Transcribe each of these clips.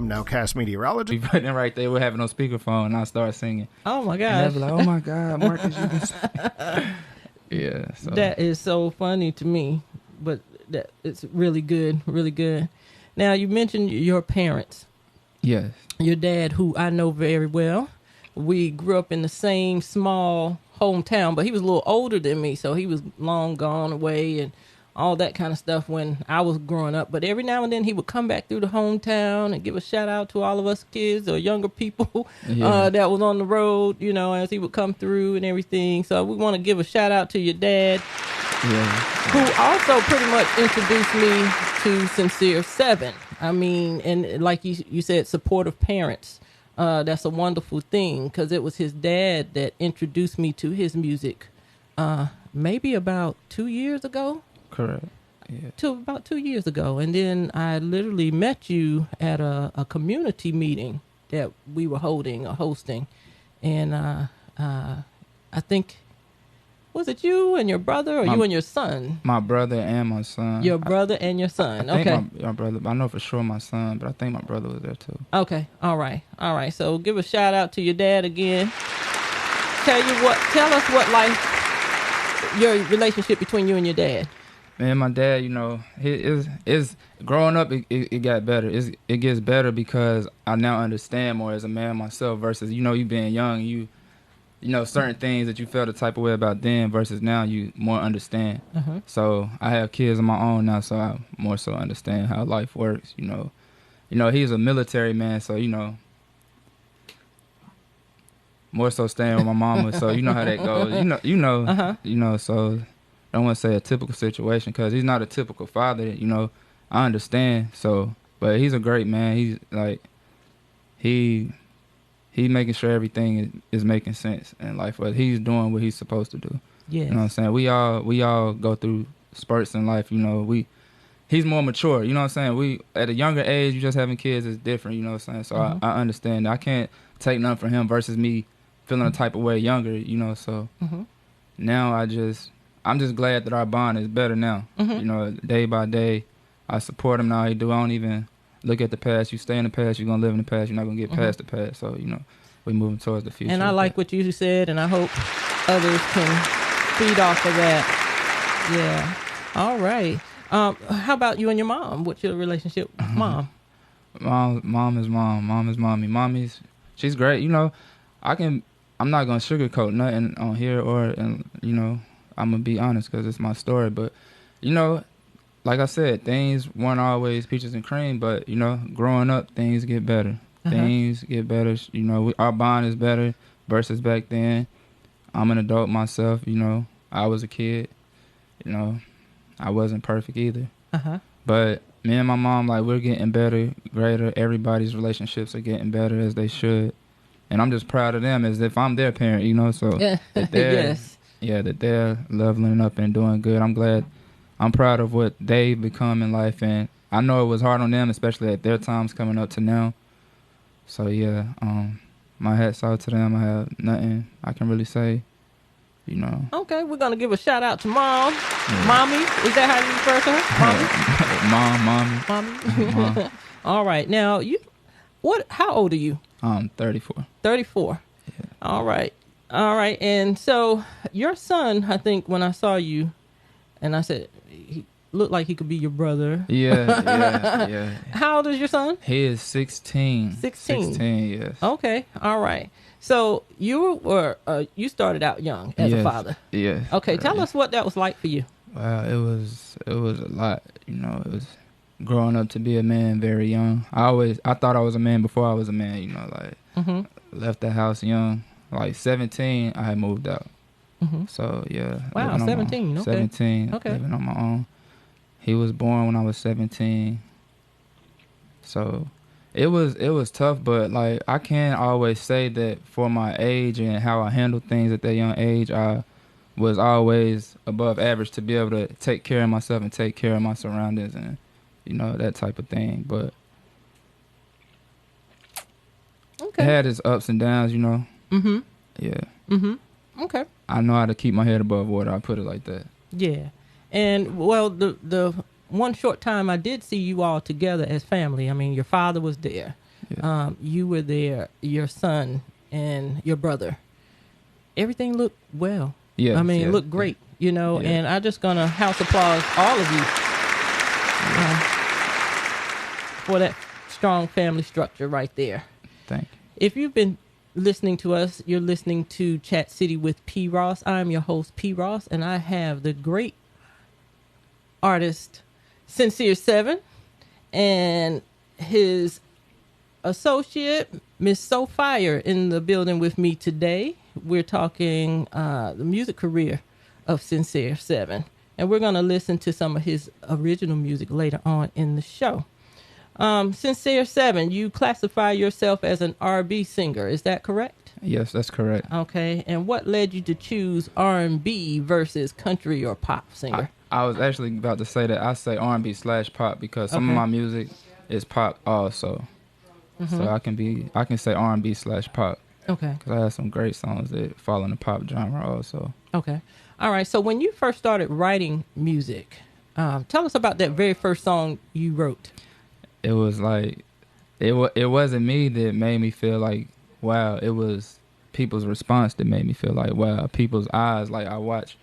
Nowcast Meteorology. We put them right there. We're having on speakerphone, and I start singing. Oh my gosh! And they'll be like, "Oh my God, Marcus, you can sing." Yeah, so. That is so funny to me, but that it's really good, really good. Now you mentioned your parents. Yes. Your dad, who I know very well. We grew up in the same small hometown, but he was a little older than me, so he was long gone away and all that kind of stuff when I was growing up. But every now and then he would come back through the hometown and give a shout out to all of us kids or younger people that was on the road, you know, as he would come through and everything. So we want to give a shout out to your dad, who also pretty much introduced me to Sincere 7. I mean, and like you said, supportive parents. That's a wonderful thing because it was his dad that introduced me to his music maybe about 2 years ago. Correct. Yeah. About 2 years ago. And then I literally met you at a community meeting that we were hosting. And I think, was it you and your brother or you and your son? My brother and my son. Your brother and your son. I think okay. my brother, I know for sure my son, but I think my brother was there too. Okay. All right. So give a shout out to your dad again. Tell us what your relationship between you and your dad. Man, my dad, you know, is growing up. It got better. It gets better because I now understand more as a man myself. Versus, you know, you being young, you know certain things that you felt the type of way about then. Versus now, you more understand. So I have kids of my own now, so I more so understand how life works. You know, he's a military man, so you know, more so staying with my mama. So you know how that goes. You know. So. I don't want to say a typical situation because he's not a typical father, you know. I understand. So, but he's a great man. He's like, he making sure everything is making sense in life. But he's doing what he's supposed to do. Yeah. You know what I'm saying? We all go through spurts in life. You know, he's more mature. You know what I'm saying? We at a younger age, you just having kids is different. You know what I'm saying? So I understand. I can't take nothing from him versus me feeling a type of way younger. You know, so now I'm just glad that our bond is better now. You know, day by day, I support him now. I don't even look at the past. You stay in the past, you're going to live in the past. You're not going to get past the past. So, you know, we're moving towards the future. And I like what you said, and I hope others can feed off of that. Yeah. All right. How about you and your mom? What's your relationship with mom? Mom is mom. Mom is mommy. She's great. You know, I'm not going to sugarcoat nothing on here you know, I'm going to be honest because it's my story. But, you know, like I said, things weren't always peaches and cream. But, you know, growing up, things get better. Things get better. You know, our bond is better versus back then. I'm an adult myself. You know, I was a kid. You know, I wasn't perfect either. But me and my mom, like, we're getting better, greater. Everybody's relationships are getting better as they should. And I'm just proud of them as if I'm their parent, you know. So, yes. Yeah, that they're leveling up and doing good. I'm proud of what they've become in life, and I know it was hard on them, especially at their times coming up to now. So yeah, my hat's out to them. I have nothing I can really say, you know. Okay, we're gonna give a shout out to mom, mommy. Is that how you refer to her, mommy? Mommy. All right, now how old are you? 34. 34. Yeah. All right. And so your son, I think when I saw you and I said, he looked like he could be your brother. Yeah. How old is your son? He is 16. 16, yes. Okay. All right. So you started out young as a father. Yes. Okay. Tell us what that was like for you. Wow, it was a lot. You know, it was growing up to be a man very young. I thought I was a man before I was a man, you know, like left the house young. Like 17, I had moved out. So, yeah. Wow, 17. Okay. 17, living on my own. He was born when I was 17. So, it was tough, but, like, I can't always say that for my age and how I handled things at that young age, I was always above average to be able to take care of myself and take care of my surroundings and, you know, that type of thing. But it had its ups and downs, you know. Yeah. Okay. I know how to keep my head above water. I put it like that. Yeah. And, well, the one short time I did see you all together as family. I mean, your father was there. Yeah. You were there, your son and your brother. Everything looked well. Yes, I mean, it yes, looked great, you know, yeah. and I just gonna house applause all of you for that strong family structure right there. Thank you. If you've been listening to us, you're listening to Chat City with P. Ross. I'm your host, P. Ross, and I have the great artist, Sincere Seven, and his associate, Miss Sophia, in the building with me today. We're talking the music career of Sincere Seven, and we're going to listen to some of his original music later on in the show. Sincere Seven, you classify yourself as an R&B singer. Is that correct? Yes, that's correct. Okay. And what led you to choose R&B versus country or pop singer? I was actually about to say that I say R&B/pop because some of my music is pop also. So I can say R&B/pop. Okay. Because I have some great songs that fall in the pop genre also. Okay. All right. So when you first started writing music, tell us about that very first song you wrote. It was like, it wasn't me that made me feel like, wow. It was people's response that made me feel like, wow. People's eyes, like I watch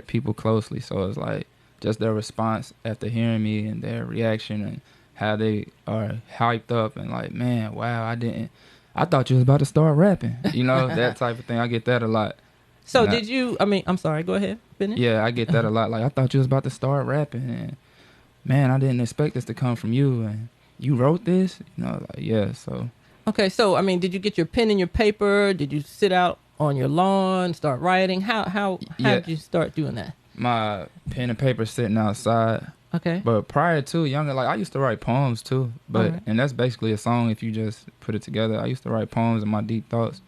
people closely. So it's like just their response after hearing me and their reaction and how they are hyped up and like, man, wow, I thought you was about to start rapping. You know, that type of thing. I get that a lot. So I'm sorry, go ahead, finish. Yeah, I get that a lot. Like, I thought you was about to start rapping. And, man, I didn't expect this to come from you. And you wrote this? You know, like, yeah, so. Okay, so, I mean, did you get your pen and your paper? Did you sit out on your lawn, start writing? How did you start doing that? My pen and paper sitting outside. Okay. But prior to younger, like I used to write poems too. But and that's basically a song if you just put it together. I used to write poems and my deep thoughts.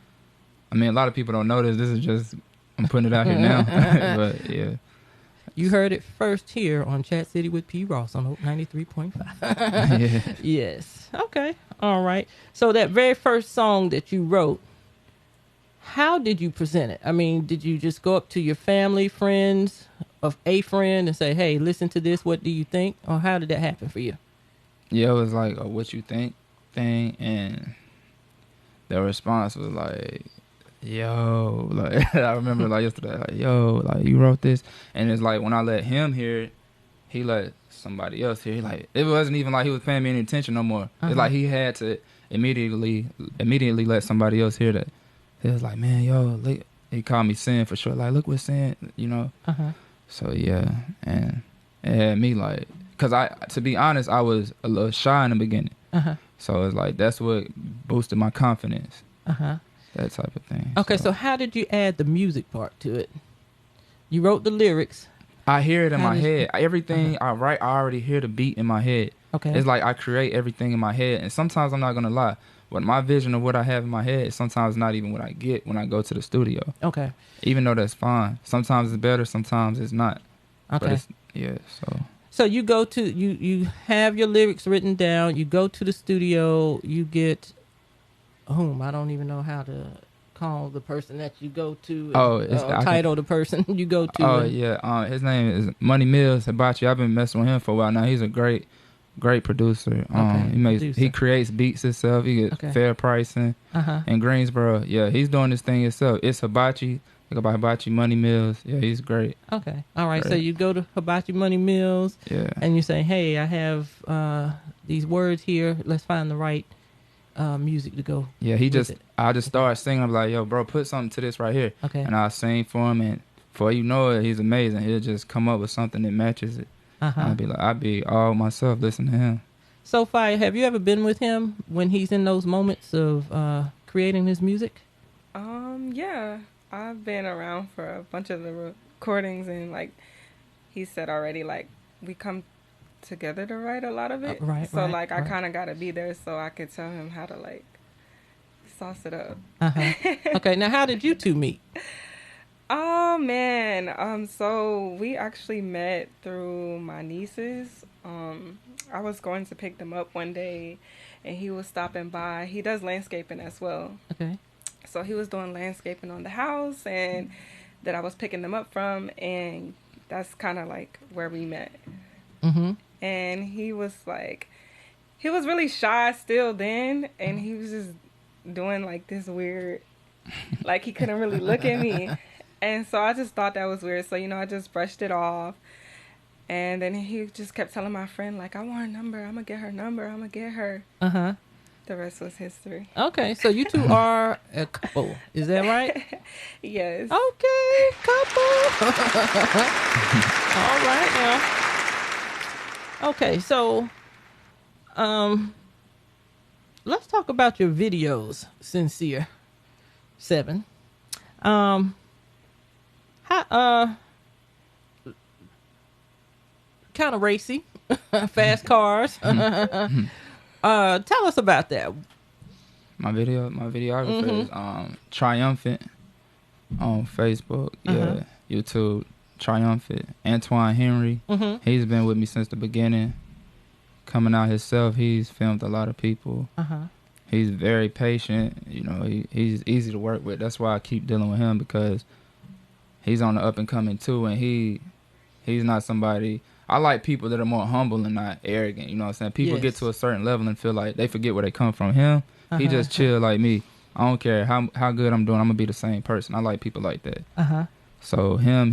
I mean, a lot of people don't know this. This is just I'm putting it out here now. But yeah. You heard it first here on Chat City with P. Ross on 93.5. Yeah. Yes. Okay. All right. So that very first song that you wrote, how did you present it? I mean, did you just go up to your family, friends, of a friend and say, hey, listen to this, what do you think? Or how did that happen for you? Yeah, it was like a what you think thing, and the response was like, yo, like I remember like yesterday, like, yo, like you wrote this. And it's like when I let him hear it, he let somebody else hear it. Like it wasn't even like he was paying me any attention no more. It's like he had to immediately let somebody else hear that. He was like, man, yo, look. He called me Sin for sure. Like, look what Sin, you know. So yeah, and it had me like, cause to be honest, I was a little shy in the beginning. So it's like that's what boosted my confidence. That type of thing. Okay, so how did you add the music part to it? You wrote the lyrics. I hear it in my head. Everything I write, I already hear the beat in my head. Okay. It's like I create everything in my head, and sometimes I'm not gonna lie. But my vision of what I have in my head is sometimes not even what I get when I go to the studio. Okay. Even though that's fine. Sometimes it's better, sometimes it's not. Okay. Yeah, so. So you go to, you have your lyrics written down, you go to the studio, you get whom? I don't even know how to call the person that you go to. Title the person you go to. Oh, yeah. His name is Money Mills Hibachi. I've been messing with him for a while now. He's a great producer. He creates beats himself. He gets fair pricing in Greensboro. Yeah, he's doing this thing himself. It's Hibachi. Think about Hibachi Money Mills. Yeah, he's great. Okay. All right. Great. So you go to Hibachi Money Mills. Yeah. And you say, hey, I have these words here. Let's find the right music to go. Yeah, I just started singing. I'm like, yo, bro, put something to this right here. Okay. And I sing for him, and before you know it, he's amazing. He'll just come up with something that matches it. I'd be all myself listening to him. Sophia, have you ever been with him when he's in those moments of creating his music? Yeah, I've been around for a bunch of the recordings, and like he said already, like we come together to write a lot of it. I kind of got to be there so I could tell him how to like sauce it up. Okay, now how did you two meet? Oh man, so we actually met through my nieces. I was going to pick them up one day, and he was stopping by. He does landscaping as well. Okay. So he was doing landscaping on the house, and that I was picking them up from, and that's kind of like where we met. And he was like, he was really shy still then, and he was just doing like this weird, like he couldn't really look at me. And so I just thought that was weird. So, I just brushed it off. And then he just kept telling my friend, like, I want her number. I'm going to get her number. I'm going to get her. Uh-huh. The rest was history. Okay, so you two are a couple. Is that right? Yes. Okay, couple. All right now. Okay, so let's talk about your videos, Sincere 7. How kind of racy, fast cars. Tell us about that. My videographer is Triumphant on Facebook, YouTube, Triumphant. Antoine Henry, he's been with me since the beginning. Coming out himself, he's filmed a lot of people. He's very patient. He's easy to work with. That's why I keep dealing with him, because he's on the up and coming too, and he's not somebody. I like people that are more humble and not arrogant. You know what I'm saying? People get to a certain level and feel like they forget where they come from. Him, he just chill like me. I don't care how good I'm doing. I'm gonna be the same person. I like people like that. So him,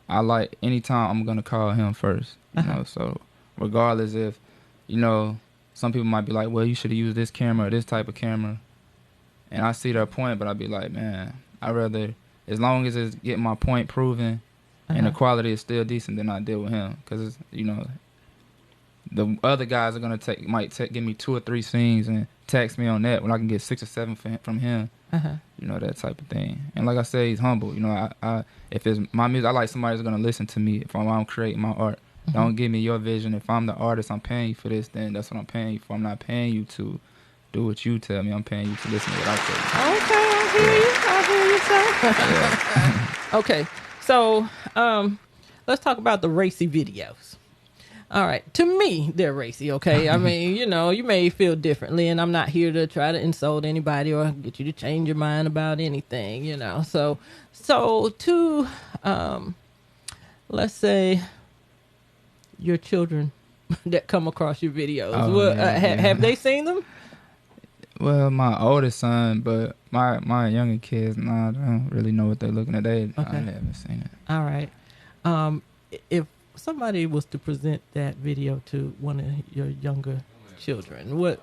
I like anytime I'm gonna call him first. You know, so regardless if, some people might be like, well, you should have used this camera or this type of camera, and I see their point, but I'd be like, man, I'd rather, as long as it's getting my point proven. And the quality is still decent, then I deal with him, because the other guys are gonna give me 2 or 3 scenes and text me on that when I can get 6 or 7 from him. That type of thing. And like I said, he's humble. I if it's my music, I like somebody who's gonna listen to me if I'm creating my art. Don't give me your vision. If I'm the artist, I'm paying you for this. Then that's what I'm paying you for. I'm not paying you to do what you tell me. I'm paying you to listen to what I tell you. Okay, I hear you, sir. Okay. So, let's talk about the racy videos. All right. To me, they're racy, okay? I mean, you may feel differently, and I'm not here to try to insult anybody or get you to change your mind about anything, So to, let's say, your children that come across your videos, have they seen them? Well, my oldest son, but my younger kids, I don't really know what they're looking at. I haven't seen it. All right. If somebody was to present that video to one of your younger children,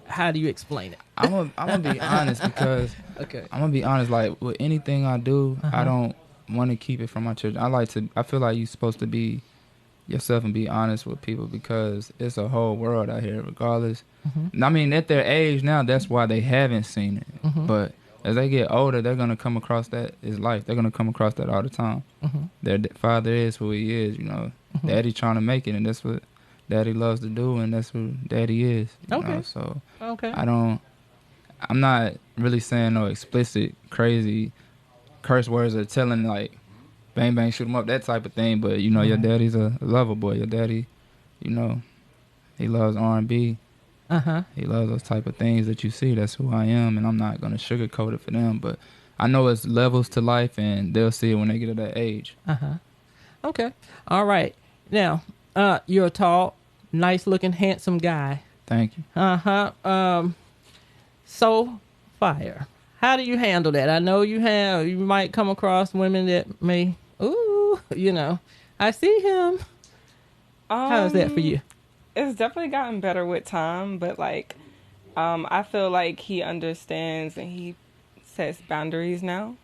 how do you explain it? I'm gonna be honest, because I'm gonna be honest. Like with anything I do, I don't want to keep it from my children. I feel like you're supposed to be yourself and be honest with people, because it's a whole world out here regardless. I mean, at their age now, that's why they haven't seen it. But as they get older, they're going to come across that is life. They're going to come across that all the time. Their father is who he is, Daddy trying to make it, and that's what Daddy loves to do, and that's who Daddy is. So I'm not really saying no explicit, crazy curse words or telling like bang bang shoot 'em up, that type of thing, but your daddy's a lover boy. Your daddy, he loves R&B. He loves those type of things that you see. That's who I am, and I'm not gonna sugarcoat it for them, but I know it's levels to life, and they'll see it when they get to that age. Okay. All right. Now, you're a tall, nice looking, handsome guy. Thank you. So fire. How do you handle that? I know you might come across women that may, I see him. How is that for you? It's definitely gotten better with time, but I feel like he understands and he sets boundaries now,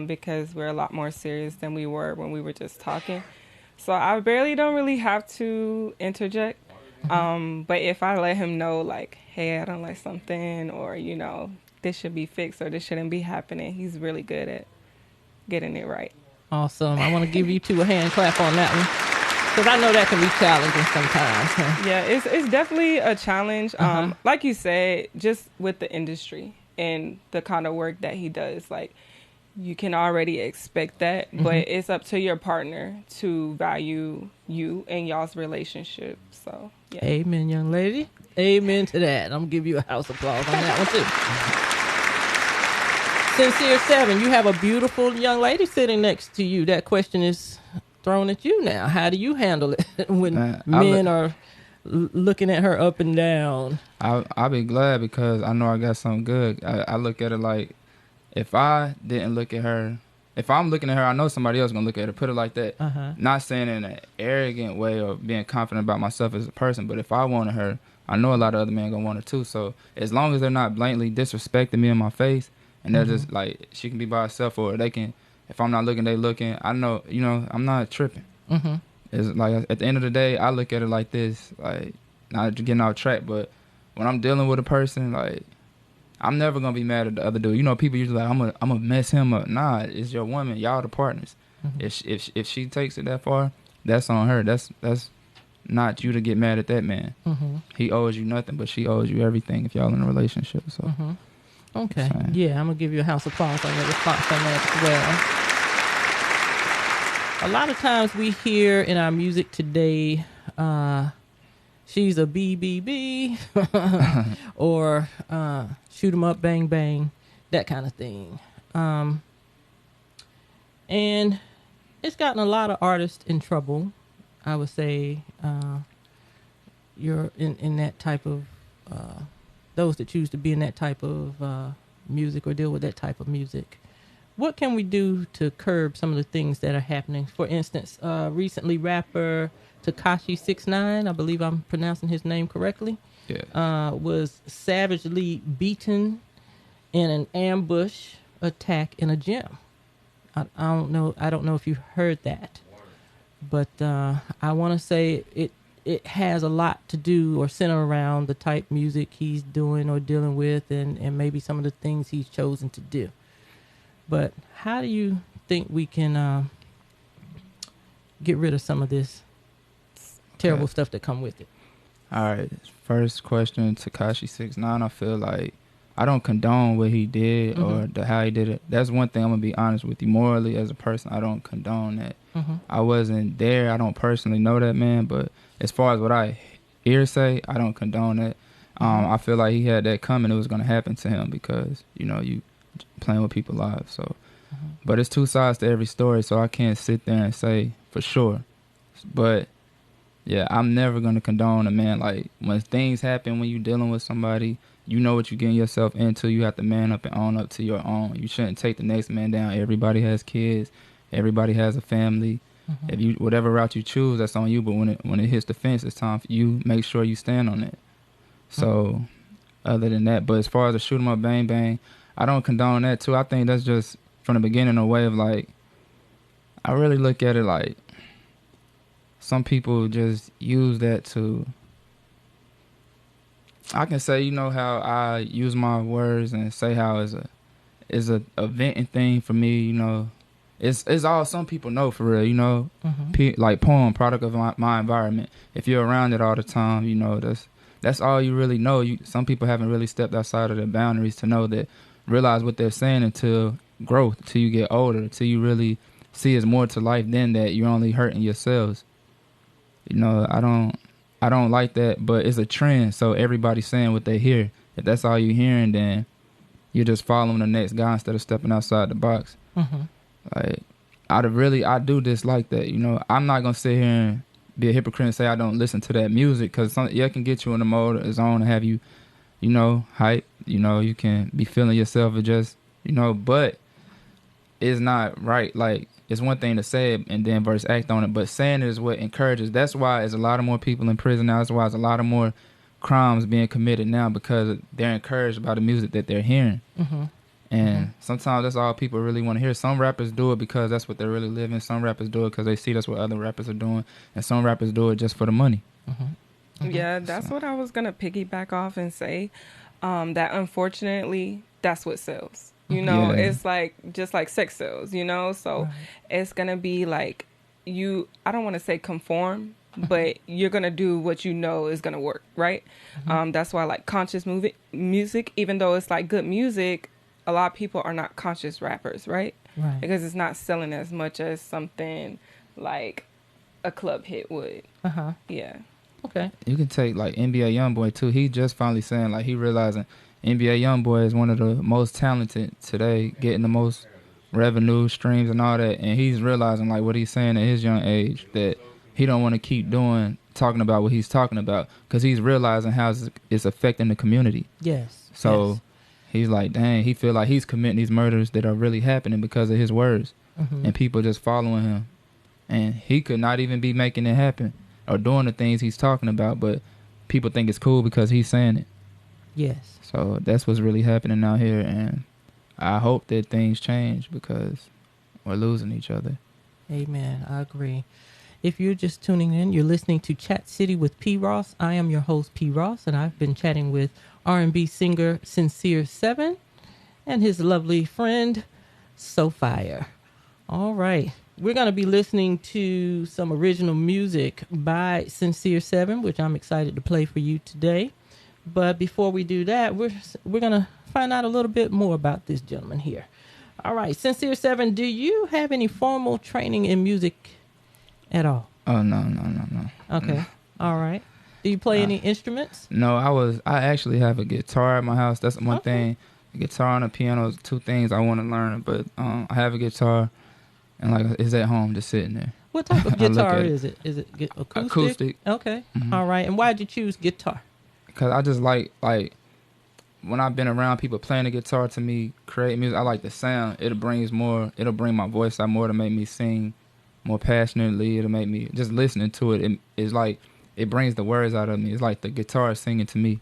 because we're a lot more serious than we were when we were just talking. So I don't really have to interject. But if I let him know, like, hey, I don't like something, or, this should be fixed or this shouldn't be happening, he's really good at getting it right. Awesome. I want to give you two a hand clap on that one, because I know that can be challenging sometimes. Yeah, it's definitely a challenge. Like you said, just with the industry and the kind of work that he does, like, you can already expect that, but it's up to your partner to value you and y'all's relationship. So, yeah. Amen, young lady. Amen to that. I'm going to give you a house applause on that one, too. Sincere 7, you have a beautiful young lady sitting next to you. That question is thrown at you now. How do you handle it when men are looking at her up and down. I'll be glad because I know I got something good. I look at it like, if I didn't look at her, if I'm looking at her, I know somebody else gonna look at her. Put it like that. Not saying in an arrogant way or being confident about myself as a person, but if I wanted her, I know a lot of other men gonna want her too. So as long as they're not blatantly disrespecting me in my face, and they're just like, she can be by herself, or they can, if I'm not looking, they looking. I know, I'm not tripping. It's like, at the end of the day, I look at it like this, like, not getting off track, but when I'm dealing with a person, like, I'm never gonna be mad at the other dude. People usually like, I'm gonna mess him up. Nah, it's your woman. Y'all the partners. If she takes it that far, that's on her. That's not you to get mad at that man. He owes you nothing, but she owes you everything if y'all in a relationship. So okay, yeah, I'm gonna give you a house of applause on your response on that as well. A lot of times we hear in our music today, she's a BBB, or shoot 'em up, bang bang, that kind of thing. And it's gotten a lot of artists in trouble. I would say you're in that type of, those that choose to be in that type of music or deal with that type of music. What can we do to curb some of the things that are happening? For instance, recently rapper Tekashi 6ix9ine, I believe I'm pronouncing his name correctly, was savagely beaten in an ambush attack in a gym. I don't know if you heard that, but I want to say it has a lot to do or center around the type music he's doing or dealing with, and maybe some of the things he's chosen to do. But how do you think we can get rid of some of this terrible stuff that come with it? All right. First question, Tekashi 6ix9ine. I feel like I don't condone what he did or how he did it. That's one thing I'm gonna be honest with you. Morally, as a person, I don't condone that. I wasn't there. I don't personally know that man, but as far as what I hear say, I don't condone that. I feel like he had that coming. It was gonna happen to him because you playing with people's lives. So, but it's two sides to every story. So I can't sit there and say for sure. But yeah, I'm never gonna condone a man. Like, when things happen, when you're dealing with somebody, you know what you're getting yourself into. You have to man up and own up to your own. You shouldn't take the next man down. Everybody has kids. Everybody has a family. If you, whatever route you choose, that's on you. But when it hits the fence, it's time for you. Make sure you stand on it. So, other than that, but as far as the shoot 'em up, bang bang, I don't condone that too. I think that's just from the beginning a way of like, I really look at it like some people just use that to, I can say, how I use my words and say how it's a venting thing for me, It's all some people know for real, like poem, product of my environment. If you're around it all the time, that's all you really know. Some people haven't really stepped outside of their boundaries to realize what they're saying until growth, till you get older, till you really see it's more to life than that. You're only hurting yourselves. I don't like that, but it's a trend. So everybody's saying what they hear. If that's all you're hearing, then you're just following the next guy instead of stepping outside the box. Like, I do dislike that. I'm not gonna sit here and be a hypocrite and say I don't listen to that music, because it can get you in the mode, a zone, and have you, hype. You can be feeling yourself or just, but it's not right. Like, it's one thing to say it and then versus act on it, but saying it is what encourages. That's why there's a lot of more people in prison now. That's why there's a lot of more crimes being committed now, because they're encouraged by the music that they're hearing. And sometimes that's all people really want to hear. Some rappers do it because that's what they're really living. Some rappers do it because they see that's what other rappers are doing. And some rappers do it just for the money. Yeah, that's what I was going to piggyback off and say. That unfortunately, that's what sells. It's like, just like sex sells, So it's going to be like, I don't want to say conform, but you're going to do what you know is going to work, right? That's why, like, conscious music, even though it's like good music, a lot of people are not conscious rappers, right? Because it's not selling as much as something like a club hit would. Yeah. Okay. You can take like NBA YoungBoy too. He just finally saying, like, he realizing NBA YoungBoy is one of the most talented today, getting the most revenue streams and all that. And he's realizing, like, what he's saying at his young age, that he don't want to keep talking about what he's talking about because he's realizing how it's affecting the community. Yes. So he's like, dang, he feel like he's committing these murders that are really happening because of his words, and people just following him, and he could not even be making it happen or doing the things he's talking about, but people think it's cool because he's saying it. Yes. So that's what's really happening out here, and I hope that things change because we're losing each other. Amen. I agree. If you're just tuning in, you're listening to Chat City with P. Ross. I am your host, P. Ross, and I've been chatting with R&B singer Sincere 7 and his lovely friend, Sophia. All right. We're going to be listening to some original music by Sincere 7, which I'm excited to play for you today. But before we do that, we're going to find out a little bit more about this gentleman here. All right. Sincere 7, do you have any formal training in music at all? Oh, no. Okay. All right. Do you play any instruments? No, I actually have a guitar at my house. That's one thing. A guitar and a piano is two things I want to learn. But I have a guitar, and like it's at home, just sitting there. What type of guitar is it? Is it acoustic? Acoustic. Okay. All right. And why did you choose guitar? Because I just like when I've been around people playing the guitar, to me, create music, I like the sound. It'll bring my voice out more to make me sing more passionately. It'll make me, just listening to it, it's like, it brings the words out of me. It's like the guitar is singing to me.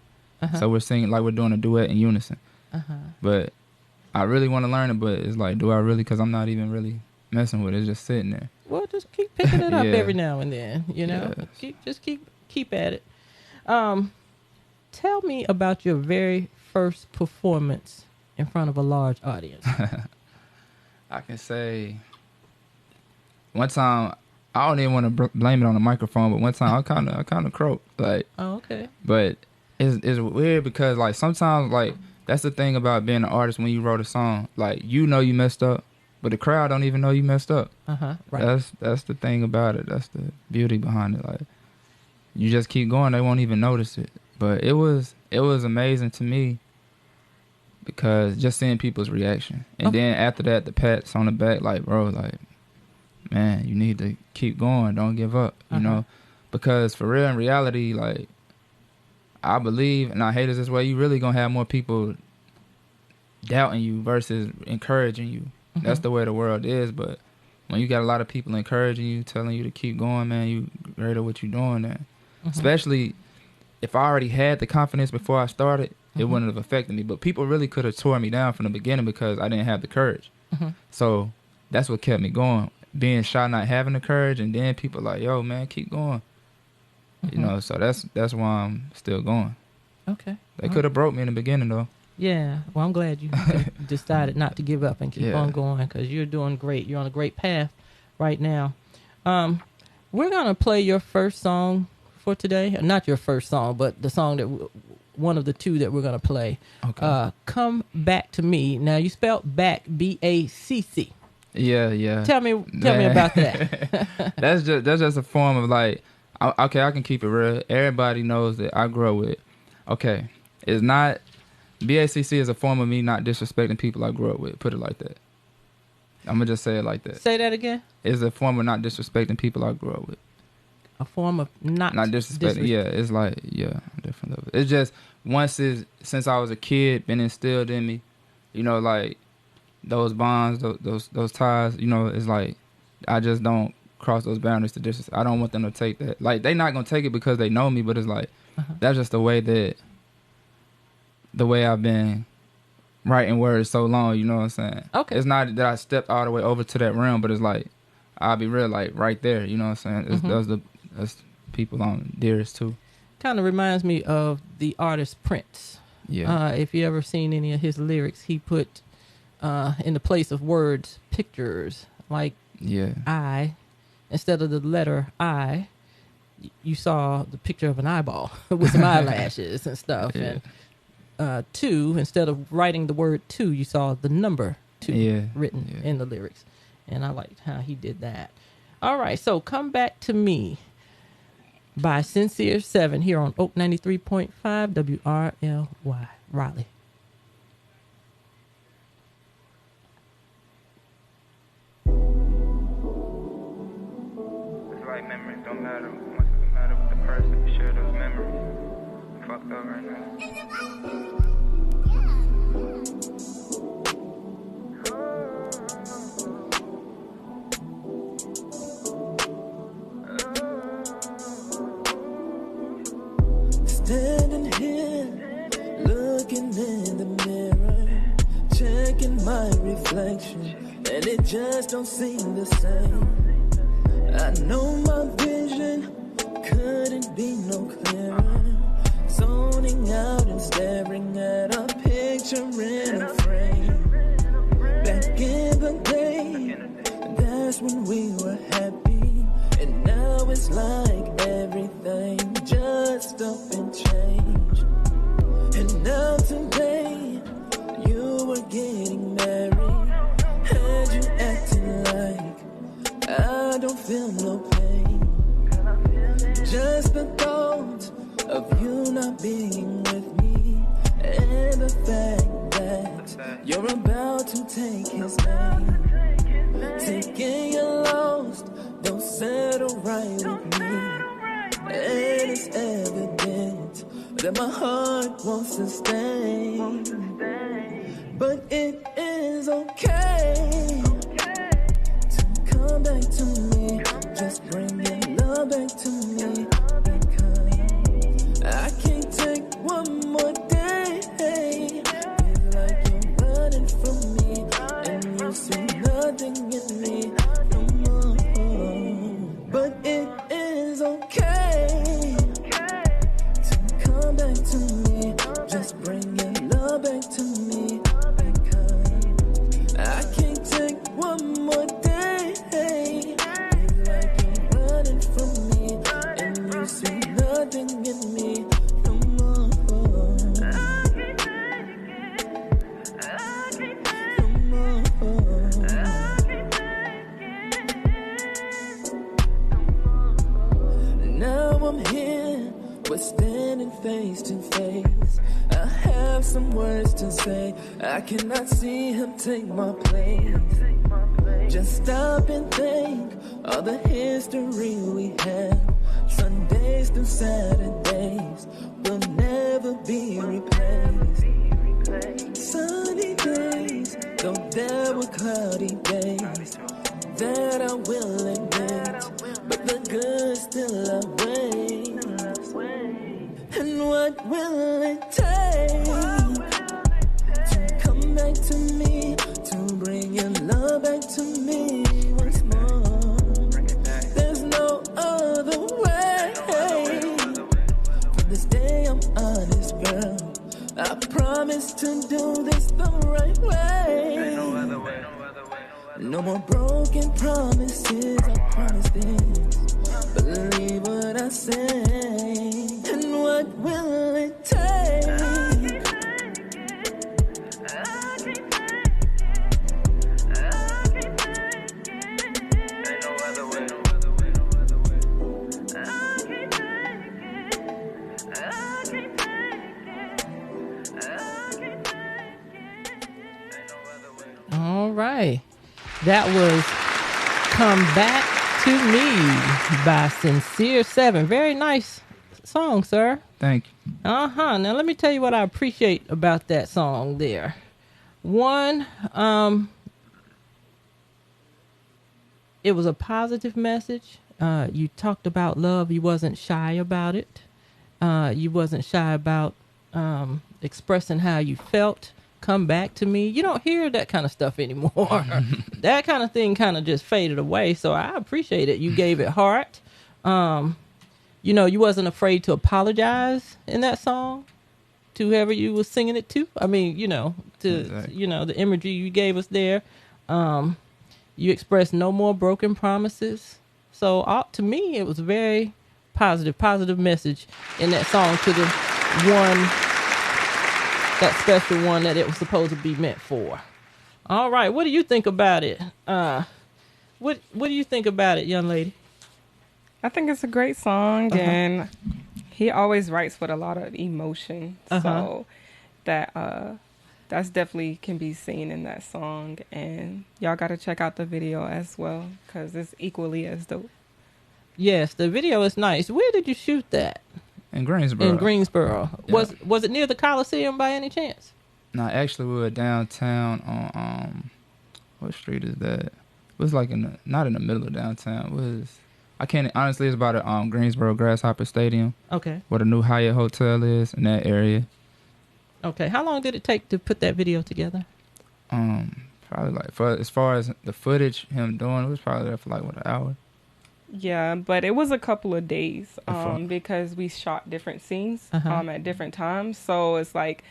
So we're singing like we're doing a duet in unison. But I really want to learn it, but it's like, do I really? Because I'm not even really messing with it. It's just sitting there. Well, just keep picking it up every now and then, you know. Yes. Keep at it. Tell me about your very first performance in front of a large audience. I can say one time, I don't even want to blame it on the microphone, but one time I kind of croaked, like. Oh, okay. But it's weird because like sometimes like that's the thing about being an artist when you wrote a song, like you know you messed up, but the crowd don't even know you messed up. Right. That's the thing about it. That's the beauty behind it. Like you just keep going, they won't even notice it. But it was amazing to me because just seeing people's reaction, and then after that the pats on the back, like bro, like man, you need to keep going, don't give up, you know, because for real, in reality, like I believe, and I hate it this way, you really gonna have more people doubting you versus encouraging you. That's the way the world is. But when you got a lot of people encouraging you, telling you to keep going, man, you great at what you're doing. And especially if I already had the confidence before I started, it wouldn't have affected me. But people really could have tore me down from the beginning because I didn't have the courage. So that's what kept me going. Being shy, not having the courage, and then people like, yo, man, keep going. You know, so that's why I'm still going. Okay. They could have broke me in the beginning, though. Yeah. Well, I'm glad you decided not to give up and keep on going because you're doing great. You're on a great path right now. We're going to play your first song for today. Not your first song, but the song that one of the two that we're going to play. Okay. Come Back to Me. Now, you spelled back, B-A-C-C. Yeah. Tell me about that. That's just a form of like, okay, I can keep it real. Everybody knows that I grew up with. Okay, it's not, BACC is a form of me not disrespecting people I grew up with. Put it like that. I'm gonna just say it like that. Say that again. It's a form of not disrespecting people I grew up with. A form of not disrespecting. Yeah, it's like different level. It's just since I was a kid, been instilled in me. You know, like those bonds, those ties. You know, it's like I just don't cross those boundaries to disrespect. I don't want them to take that. Like they not gonna take it because they know me, but it's like that's just the way I've been writing words so long. You know what I'm saying? Okay. It's not that I stepped all the way over to that realm, but it's like I'll be real, like right there. You know what I'm saying? That's people I'm dearest to. Kind of reminds me of the artist Prince. Yeah. If you ever seen any of his lyrics, he put in the place of words pictures like I. Instead of the letter I, you saw the picture of an eyeball with some eyelashes and stuff. Yeah. And two, instead of writing the word two, you saw the number two written in the lyrics. And I liked how he did that. All right, so Come Back to Me by Sincere 7 here on Oak 93.5 WRLY, Raleigh. Right, man. memories don't matter. Much doesn't matter with the person who share those memories. I'm fucked up right now. Standing here, looking in the mirror, checking my reflection, and it just don't seem the same. I know my vision couldn't be no clearer, zoning out and staring at a picture in a frame. Back in the day, that's when we were happy, and now it's like everything just up and changed. And now today, you were getting married, and you acting like I don't feel no pain. Just the thought of you not being with me, and the fact that you're about to take his name. Thinking you're lost, don't settle right with me. And it's evident that my heart wants to stay. But it is okay to come back to me. Just bring your love back to me, because I can't take one more day. It's like you're running from me, and you see nothing in me no more. But it is okay to come back to me. Just bring your love back to me, because I can't take one more day. It's like you're running from me, and you see nothing in me no more. Now I'm here, we're standing face to face. I have some words to say, I cannot see him take my place. Just stop and think all the history we have. Sundays through Saturdays will never be replaced. Sunny days, though there were cloudy days, that I will admit, but the good still outweighs. And what will it take to come back to me, to bring your love back to me once more? There's no other way. From this day I'm honest, girl. I promise to do this the right way. No more broken promises, I promise this. Believe what I say. And what will it take? All right. That was Come Back to Me by Sincere 7. Very nice song, sir. Thank you. Now let me tell you what I appreciate about that song there. One, it was a positive message. You talked about love. You wasn't shy about it. You wasn't shy about expressing how you felt. Come back to me. You don't hear that kind of stuff anymore. That kind of thing kind of just faded away. So I appreciate it. You gave it heart. You know, you wasn't afraid to apologize in that song to whoever you was singing it to. I mean, you know, Exactly. you know, the imagery you gave us there. You expressed no more broken promises. So to me, it was a very positive message in that song to the one, that special one that it was supposed to be meant for. All right, what do you think about it? What do you think about it, young lady? I think it's a great song, and he always writes with a lot of emotion. So that's definitely can be seen in that song, and y'all got to check out the video as well because it's equally as dope. Yes, the video is nice. Where did you shoot that? In Greensboro. In Greensboro. Yeah. Was it near the Coliseum by any chance? No, actually, we were downtown on what street is that? It was like not in the middle of downtown. It was, I can't honestly. It's about a Greensboro Grasshopper Stadium. Okay. Where the new Hyatt Hotel is in that area. Okay. How long did it take to put that video together? Probably like as far as the footage him doing, it was probably there for like an hour. Yeah, but it was a couple of days because we shot different scenes at different times. So it's like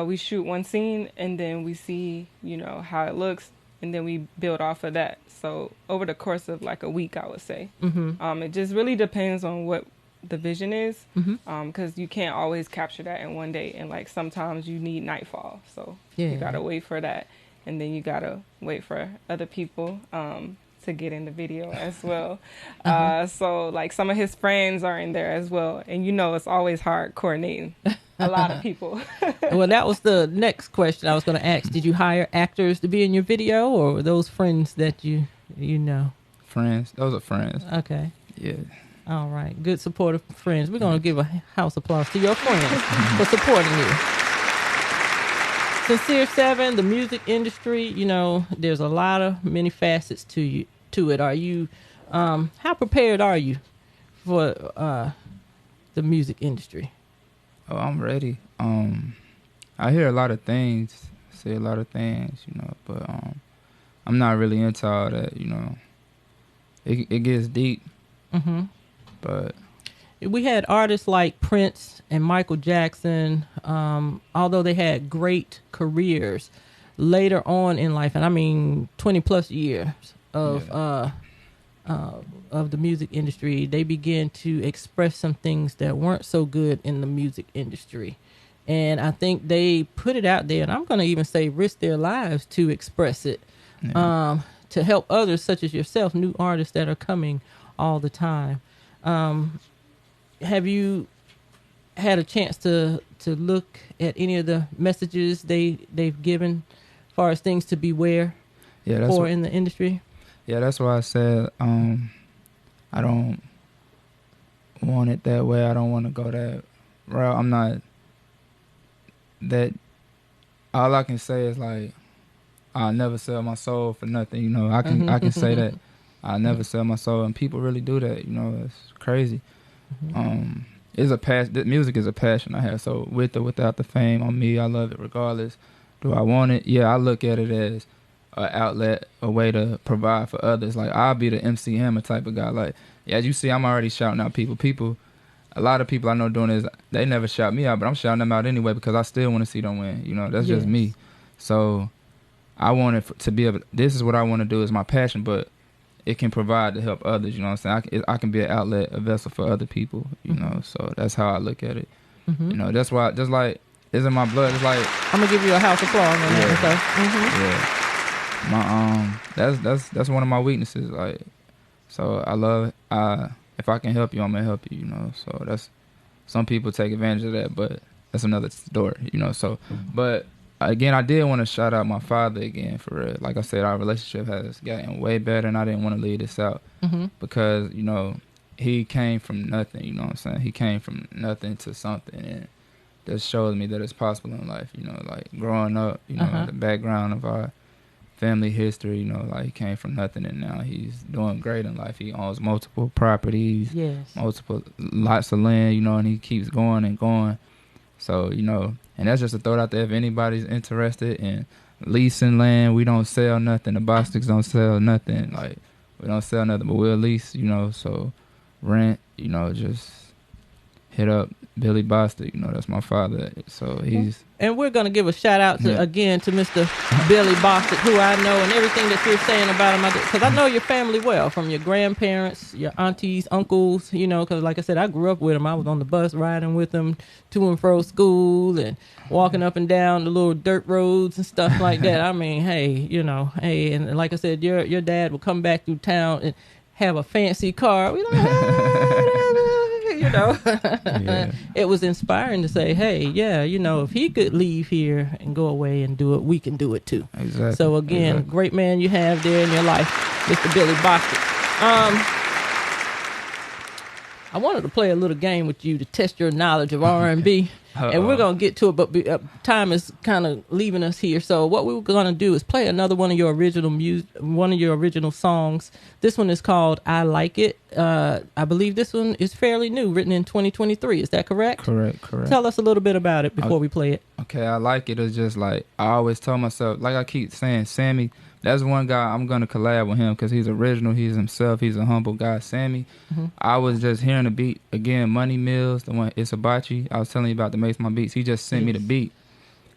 we shoot one scene and then we see, how it looks, and then we build off of that. So over the course of like a week, I would say. It just really depends on what the vision is, because you can't always capture that in one day, and like sometimes you need nightfall, so you gotta wait for that, and then you gotta wait for other people to get in the video as well. So like some of his friends are in there as well, and it's always hard coordinating a lot of people. Well, that was the next question I was going to ask. Did you hire actors to be in your video, or were those friends that you know? Friends. Those are friends. Okay. Yeah. All right. Good supportive friends. We're going to give a house applause to your friends for supporting you. Sincere 7, the music industry, there's a lot of many facets to it. Are you, how prepared are you for the music industry? Oh, I'm ready. I hear a lot of things, say a lot of things, but I'm not really into all that, It gets deep. But we had artists like Prince and Michael Jackson, although they had great careers later on in life, and I mean 20 plus years of the music industry, they began to express some things that weren't so good in the music industry. And I think they put it out there, and I'm going to even say risk their lives to express it, to help others such as yourself, new artists that are coming all the time. Have you had a chance to look at any of the messages they've given as far as things to beware for in the industry? Yeah, that's why I said I don't want it that way. I don't want to go that route. I'm not that. All I can say is like, I'll never sell my soul for nothing. I can say that. I never sell my soul, and people really do that. It's crazy. It's a passion. Music is a passion I have. So with or without the fame, on me, I love it regardless. Do I want it? Yeah, I look at it as an outlet, a way to provide for others. Like, I'll be the MC Hammer type of guy. Like, as you see, I'm already shouting out people. A lot of people I know doing this, they never shout me out, but I'm shouting them out anyway because I still want to see them win. That's just me. So I want it to be able. This is what I want to do. Is my passion, but it can provide to help others. You know what I'm saying? I can be an outlet, a vessel for other people. So that's how I look at it. That's why. Just like it's in my blood. It's like I'm gonna give you a house applause on that. That's one of my weaknesses. Like, so I love. If I can help you, I'm gonna help you. So that's, some people take advantage of that, but that's another story. So, but again, I did want to shout out my father again, for real. Like I said, our relationship has gotten way better, and I didn't want to leave this out because he came from nothing. You know what I'm saying? He came from nothing to something, and that shows me that it's possible in life. Like growing up, the background of our family history, like he came from nothing, and now he's doing great in life. He owns multiple properties, multiple lots of land, and he keeps going and going. So, and that's just a throw out there. If anybody's interested in leasing land, we don't sell nothing. The Bostics don't sell nothing. Like, we don't sell nothing, but we'll lease, so rent, just hit up Billy Bostic. That's my father. So he's... And we're going to give a shout out to Mr. Billy Bostic, who I know, and everything that you're saying about him. Because I know your family well, from your grandparents, your aunties, uncles, because like I said, I grew up with him. I was on the bus riding with him to and fro school and walking up and down the little dirt roads and stuff like that. I mean, hey, and like I said, your dad would come back through town and have a fancy car. We It was inspiring to say, hey, if he could leave here and go away and do it, we can do it too. Exactly. So again, great man you have there in your life, Mr. Billy Bostic. I wanted to play a little game with you to test your knowledge of R&B. And we're going to get to it, but time is kind of leaving us here. So what we were going to do is play another one of your original songs. This one is called I Like It. I believe this one is fairly new, written in 2023. Is that correct? Correct. Tell us a little bit about it before we play it. Okay, I Like It is just like, I always tell myself, like I keep saying, Sammy, that's one guy I'm going to collab with him because he's original. He's himself. He's a humble guy. Sammy, I was just hearing the beat. Again, Money Mills, the one, It's Hibachi. I was telling you about the Makes My Beats. He just sent me the beat.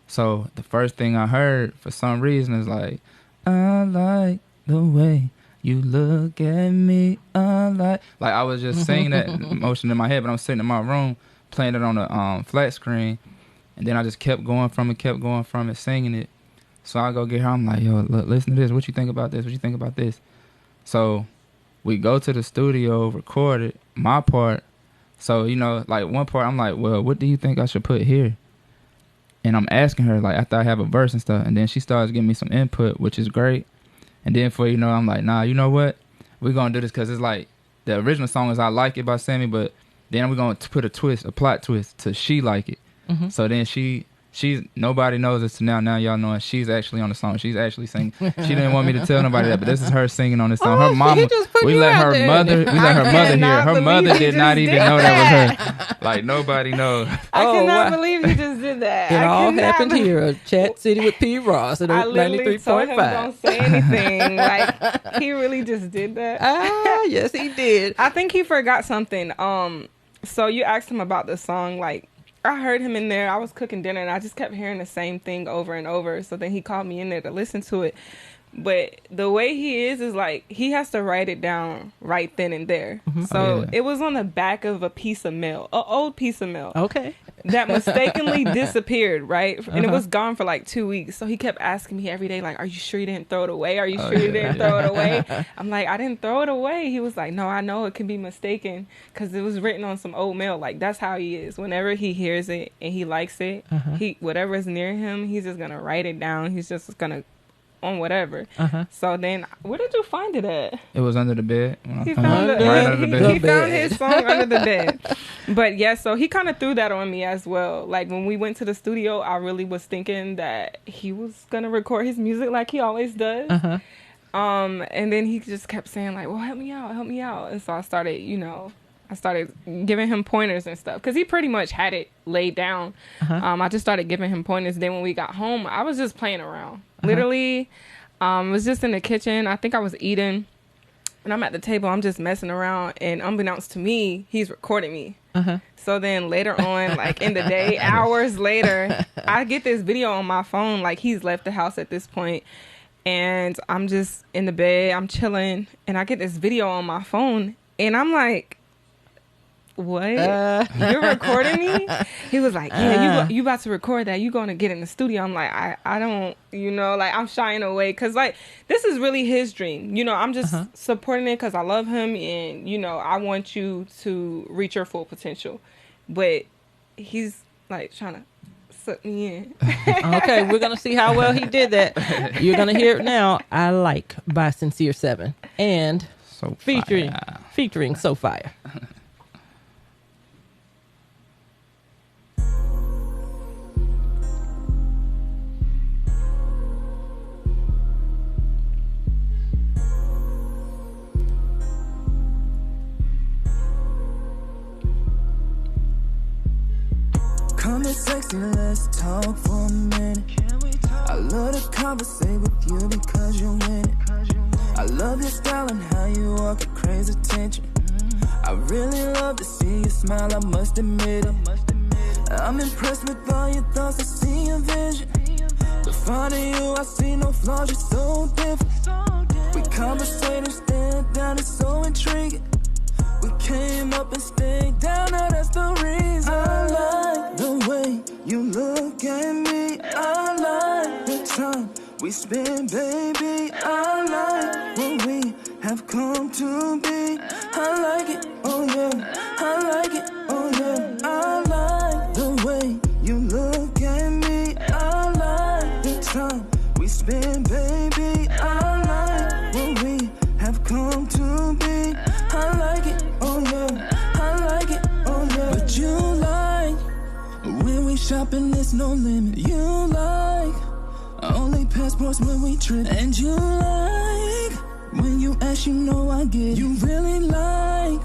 So the first thing I heard, for some reason, is like, I like the way you look at me. Like I was just saying that motion in my head, but I'm sitting in my room playing it on the flat screen. And then I just kept going from it, singing it. So I go get her. I'm like, yo, look, listen to this. What you think about this? What you think about this? So we go to the studio, record it, my part. So, you know, like one part, I'm like, well, what do you think I should put here? And I'm asking her, like, after I have a verse and stuff. And then she starts giving me some input, which is great. And then for, you know, I'm like, nah, you know what? We're going to do this because it's like the original song is I Like It by Sammy, but then we're going to put a plot twist to She Like It. So then she's nobody knows this now. Now y'all know she's actually on the song. She's actually singing. She didn't want me to tell nobody that, but this is her singing on this song. Her mama, we let her mother hear. Her mother did not even know that was her. Like nobody knows. I cannot believe you just did that. It all happened here at Chat City with P. Ross at 93.5. I literally told him don't say anything. Like he really just did that. Yes, he did. I think he forgot something. So you asked him about the song, like. I heard him in there. I was cooking dinner, and I just kept hearing the same thing over and over. So then he called me in there to listen to it. But the way he is like, he has to write it down right then and there. So it was on the back of a piece of mail, an old piece of mail. Okay. That mistakenly disappeared, right? And it was gone for like 2 weeks. So he kept asking me every day, like, are you sure you didn't throw it away? Are you sure you didn't throw it away? I'm like, I didn't throw it away. He was like, no, I know it can be mistaken because it was written on some old mail. Like, that's how he is. Whenever he hears it and he likes it, whatever is near him, he's just going to write it down. He's just going to on whatever. So then, where did you find it at? It was under the bed. He found he found his song under the bed. But yeah, so he kind of threw that on me as well. Like when we went to the studio, I really was thinking that he was gonna record his music like he always does. And then he just kept saying like, well, help me out. And so I started, giving him pointers and stuff because he pretty much had it laid down. I just started giving him pointers. Then when we got home, I was just playing around. Literally, was just in the kitchen. I think I was eating, and I'm at the table. I'm just messing around, and unbeknownst to me, he's recording me. So then later on, like in the day, hours later, I get this video on my phone. Like he's left the house at this point, and I'm just in the bed. I'm chilling, and I get this video on my phone, and I'm like, what? You're recording me? He was like, yeah, you about to record that. You going to get in the studio. I'm like, I don't, like I'm shying away because like this is really his dream. I'm just supporting it because I love him and, I want you to reach your full potential. But he's like trying to suck me in. Okay, we're going to see how well he did that. You're going to hear it now. I Like by Sincere 7 and So featuring So Fire. Come and sexy, let's talk for a minute. I love to conversate with you because you win it. I love your style and how you walk at crazy attention. I really love to see you smile, I must admit it. I'm impressed with all your thoughts, I see your vision. The front of you, I see no flaws, you're so different. We conversate and stand down, it's so intriguing. We came up and stayed down, now that's the reason. I like the way you look at me. I like the time we spend, baby. I like what we have come to be. I like it, oh yeah. I like it, oh yeah. I like the way you look at me. I like the time we spend, baby. I like what we have come to be. I like it, oh yeah. I and there's no limit. You like only passports when we trip. And you like when you ask, you know I get it. You really like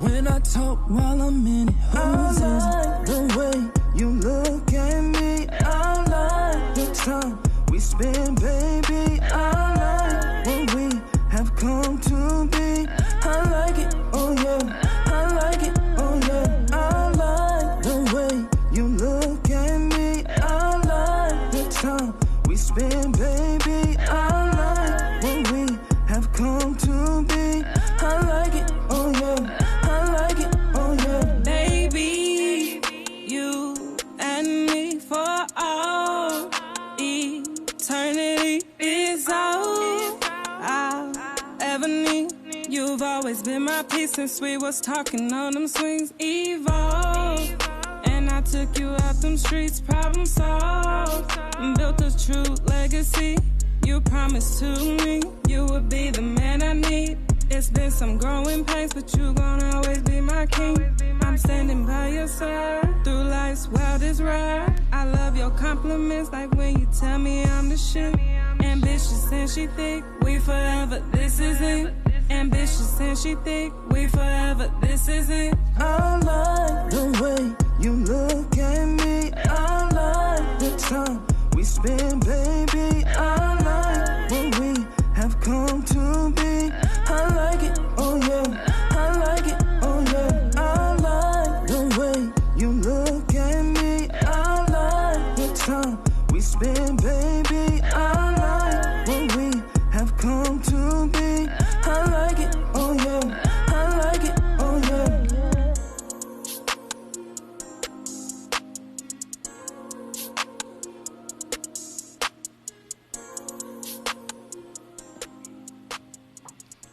when I talk while I'm in it. Who's is it? The way you look at me. I like the time we spend, baby. I like what we have come to be. I like it, oh yeah. I like it, oh yeah. I like the way you look at me. I like the time we spend, baby. I like what we have come to be. I like it, oh yeah. I like it, oh yeah. Baby, you and me for all eternity is all I'll ever need. You've always been my peace since we was talking on them swings. Evolve, and I took you out them streets, problem solved. Built a true legacy. You promised to me you would be the man I need. It's been some growing pains, but you gon' always be my king. I'm standing by your side through life's wildest ride. I love your compliments, like when you tell me I'm the shit. Ambitious and she thick, we forever, this is it. Ambitious and she thick, we forever, this is it. I like the way you look at me. I like the time we spend, baby. I like what we have come to be. I like it, oh yeah. I like it, oh yeah. I like the way you look at me. I like the time we spend, baby. I like what we have come to be. I like it, oh yeah. I like it, oh yeah.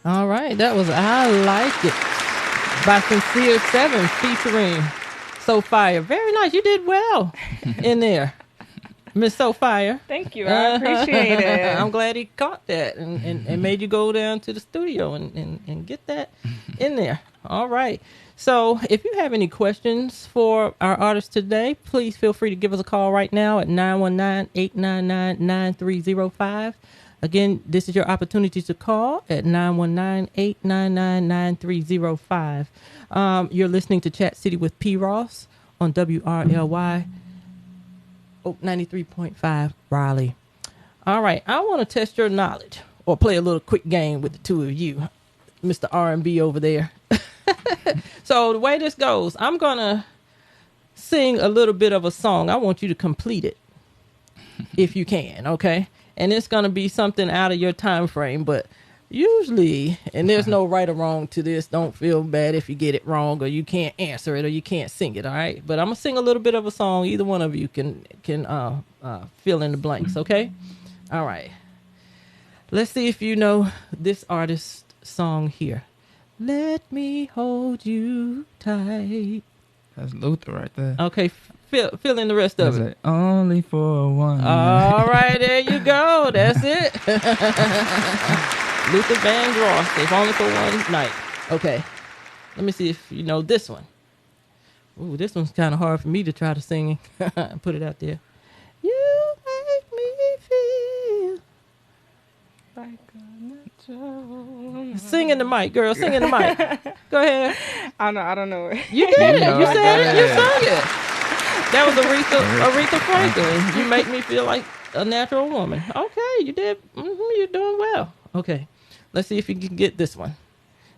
All right, that was I Like It by Sincere 7 featuring Sophia. Very nice. You did well in there, Miss Sophia. Thank you. I appreciate it. I'm glad he caught that and made you go down to the studio and get that in there. All right. So if you have any questions for our artist today, please feel free to give us a call right now at 919-899-9305. Again, this is your opportunity to call at 919-899-9305. You're listening to Chat City with P. Ross on WRLY 93.5 Raleigh. All right, I want to test your knowledge or play a little quick game with the two of you, Mr. R&B over there. So the way this goes, I'm going to sing a little bit of a song. I want you to complete it if you can, okay? And it's going to be something out of your time frame, but usually, and there's no right or wrong to this, don't feel bad if you get it wrong or you can't answer it or you can't sing it, all right? But I'm going to sing a little bit of a song. Either one of you can fill in the blanks, okay? All right. Let's see if you know this artist's song here. Let me hold you tight. That's Luther right there. Okay, fill in the rest of it. Only for one night. All right, there you go. That's it. Luther Vandross. If only for one night. Okay, let me see if you know this one. Ooh, this one's kind of hard for me to try to sing and put it out there. You make me feel Like a natural. Sing in the mic, girl. Sing in the mic. Go ahead. I don't know it. You did it. know You it. said it. You sung it. That was Aretha Franklin. You make me feel like a natural woman. Okay, you did. You're doing well. Okay, let's see if you can get this one.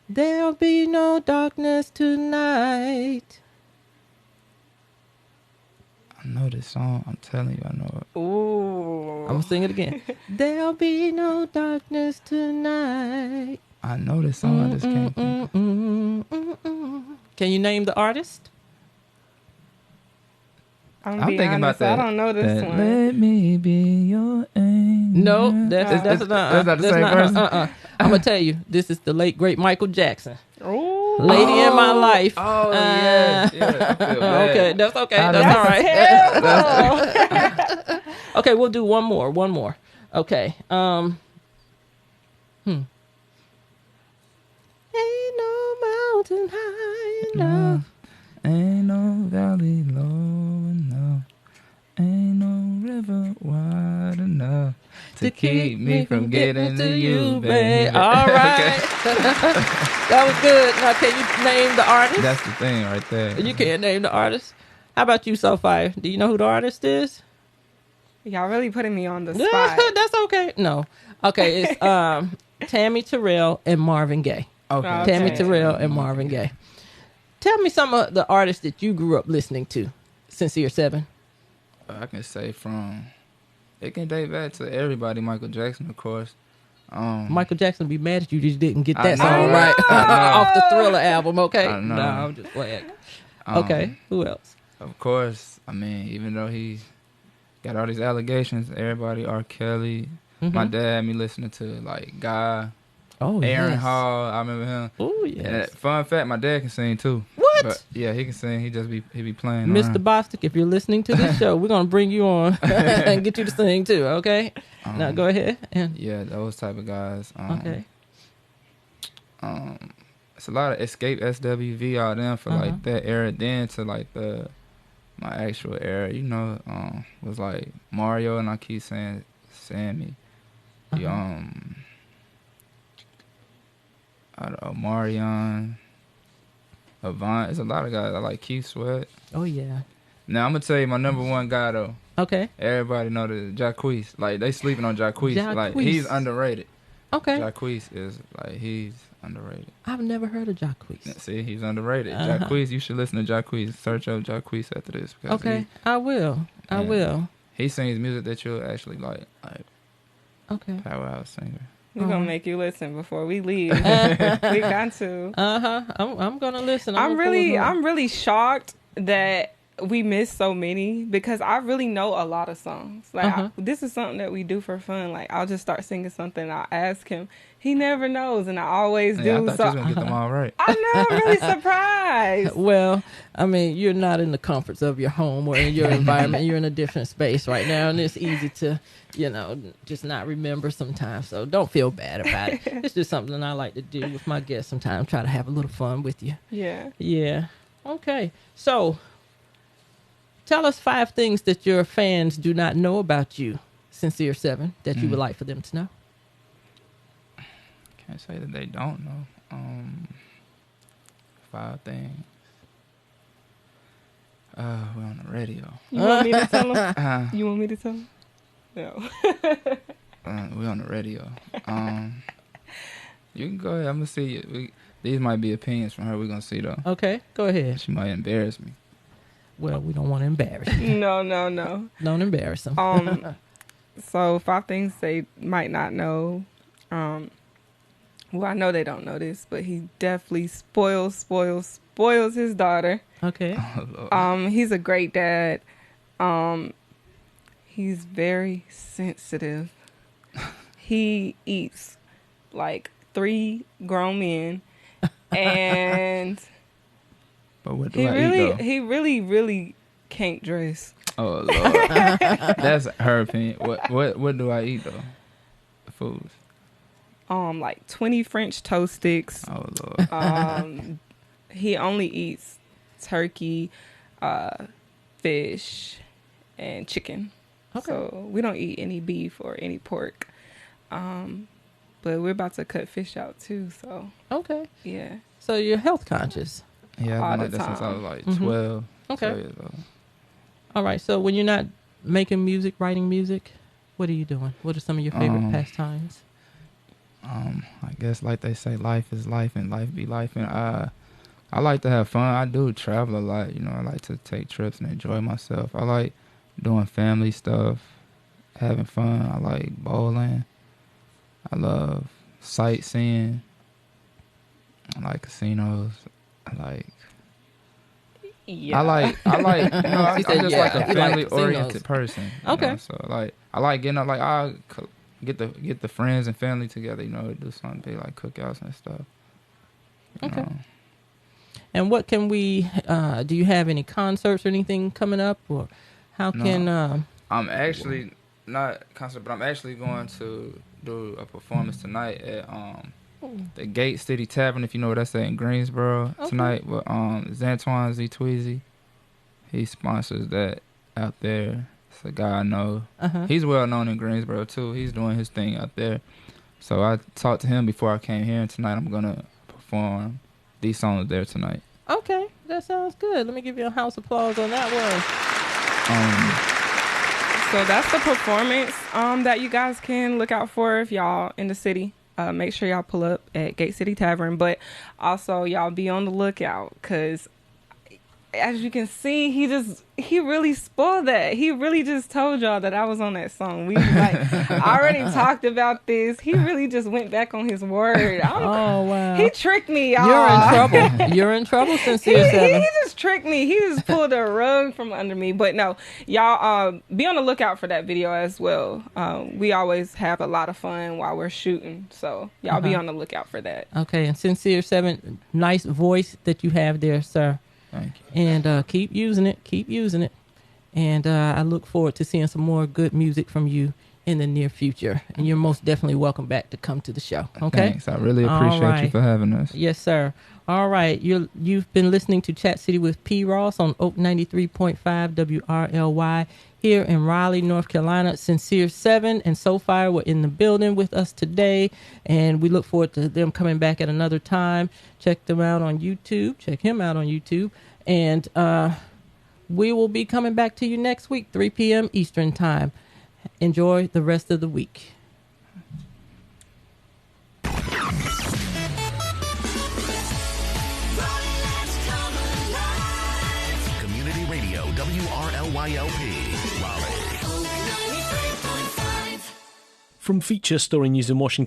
There'll be no darkness tonight. I know this song. I'm telling you, I know it. Ooh. I'm gonna sing it again. There'll be no darkness tonight. I know this song. I just can't think. Can you name the artist? I'm thinking honest, about that. I don't know this that one. Let me be your angel. No, that's not the same not person? I'm gonna tell you, this is the late great Michael Jackson. Ooh. Lady in My Life. Oh, yeah. I feel bad. Okay, that's okay. That's That's all right. Okay, we'll do one more. Okay. Ain't no mountain high enough. Ain't no valley low enough. to keep me from getting to you, baby. All right. That was good. Now, can you name the artist? That's the thing right there. You can't name the artist. How about you, SoFire? Do you know who the artist is? Y'all really putting me on the spot. That's okay. No. Okay, it's Tammy Terrell and Marvin Gaye. Okay. Tammy Terrell and Marvin Gaye. Tell me some of the artists that you grew up listening to, Sincere 7. I can say it can date back to everybody. Michael Jackson, of course. Michael Jackson would be mad at you just didn't get that I know, song right off the Thriller album, okay? I know. No, I'm just playing. Okay, who else? Of course, I mean, even though he got all these allegations, everybody, R. Kelly. My dad had me listening to, like, Guy. Oh, Aaron yes. Hall, I remember him. Oh, yes. And fun fact, my dad can sing too. What? But yeah, he can sing. He be playing. Mr. around. Bostic, if you're listening to this show, we're going to bring you on and get you to sing too, okay? Now go ahead. Yeah, those type of guys. Okay. It's a lot of Escape, SWV, all them for like that era. Then to like my actual era, was like Mario, and I keep saying Sammy. Marion, Avant. There's a lot of guys. I like Keith Sweat. Oh, yeah. Now, I'm going to tell you my number one guy, though. Okay. Everybody know the Jacquees. Like, they sleeping on Jacquees. Like, he's underrated. Okay. Jacquees is, like, he's underrated. I've never heard of Jacquees. See, he's underrated. Jacquees, you should listen to Jacquees. Search up Jacquees after this. Okay, I will. I will. He sings music that you'll actually like okay. Powerhouse singer. We're going to make you listen before we leave. We got to. I'm going to listen. I'm really shocked that we missed so many because I really know a lot of songs. Like, this is something that we do for fun. Like, I'll just start singing something. I'll ask him. He never knows, and I always do. I thought you was going to get them all right. I know. I'm really surprised. Well, I mean, you're not in the comforts of your home or in your environment. You're in a different space right now, and it's easy to, just not remember sometimes. So don't feel bad about it. It's just something I like to do with my guests sometimes. Try to have a little fun with you. Yeah. Yeah. Okay. So tell us 5 things that your fans do not know about you, Sincere 7, that you would like for them to know. Can't say that they don't know. 5 things. We're on the radio. You want me to tell them? You want me to tell them? No. We're on the radio. You can go ahead. I'm gonna see. These might be opinions from her. We're gonna see though. Okay, go ahead. She might embarrass me. Well, we don't want to embarrass you. No. Don't embarrass them. So 5 things they might not know. Well, I know they don't know this, but he definitely spoils his daughter. Okay. He's a great dad. He's very sensitive. He eats like 3 grown men, and but what do I eat, though? He really can't dress. Oh Lord, that's her opinion. What do I eat though? The foods. Like 20 French toast sticks. Oh Lord. He only eats turkey, fish, and chicken. Okay. So we don't eat any beef or any pork. But we're about to cut fish out too. So okay. Yeah. So you're health conscious. Yeah, I've been like that since I was like 12. Okay. 12 years old. All right. So when you're not making music, writing music, what are you doing? What are some of your favorite pastimes? I guess like they say, life is life and life be life. And I like to have fun. I do travel a lot. I like to take trips and enjoy myself. I like doing family stuff, having fun. I like bowling. I love sightseeing. I like casinos. Yeah. I like, I'm just like a family-oriented person. Okay. So, I like getting up, I'll get the friends and family together, do something big, like cookouts and stuff. Okay. And what can we, do you have any concerts or anything coming up? Or how can... I'm actually, not concert, but I'm actually going to do a performance tonight at the Gate City Tavern, if you know where that's at in Greensboro, tonight with Zantoine Z Tweezy. He sponsors that out there. It's a guy I know. He's well known in Greensboro too. He's doing his thing out there. So I talked to him before I came here, and tonight I'm gonna perform these songs there tonight. Okay, that sounds good. Let me give you a house applause on that one. So that's the performance that you guys can look out for if y'all in the city. Make sure y'all pull up at Gate City Tavern, but also y'all be on the lookout, because as you can see, he really spoiled that. He really just told y'all that I was on that song. We already talked about this. He really just went back on his word. Oh, wow. He tricked me, y'all. You're in trouble. You're in trouble, Sincere 7. He just tricked me. He just pulled a rug from under me. But no, y'all be on the lookout for that video as well. We always have a lot of fun while we're shooting. So y'all be on the lookout for that. Okay, and Sincere 7, nice voice that you have there, sir. Thank you. And keep using it. Keep using it. And I look forward to seeing some more good music from you in the near future. And you're most definitely welcome back to come to the show. Okay? Thanks. I really appreciate you for having us. Yes, sir. All right. You've been listening to Chat City with P. Ross on Oak 93.5 WRLY here in Raleigh, North Carolina. Sincere 7 and SoFire were in the building with us today, and we look forward to them coming back at another time. Check them out on YouTube. Check him out on YouTube. And we will be coming back to you next week, 3 p.m. Eastern Time. Enjoy the rest of the week. Community Radio, WRLYLP, Raleigh. From Feature Story News in Washington.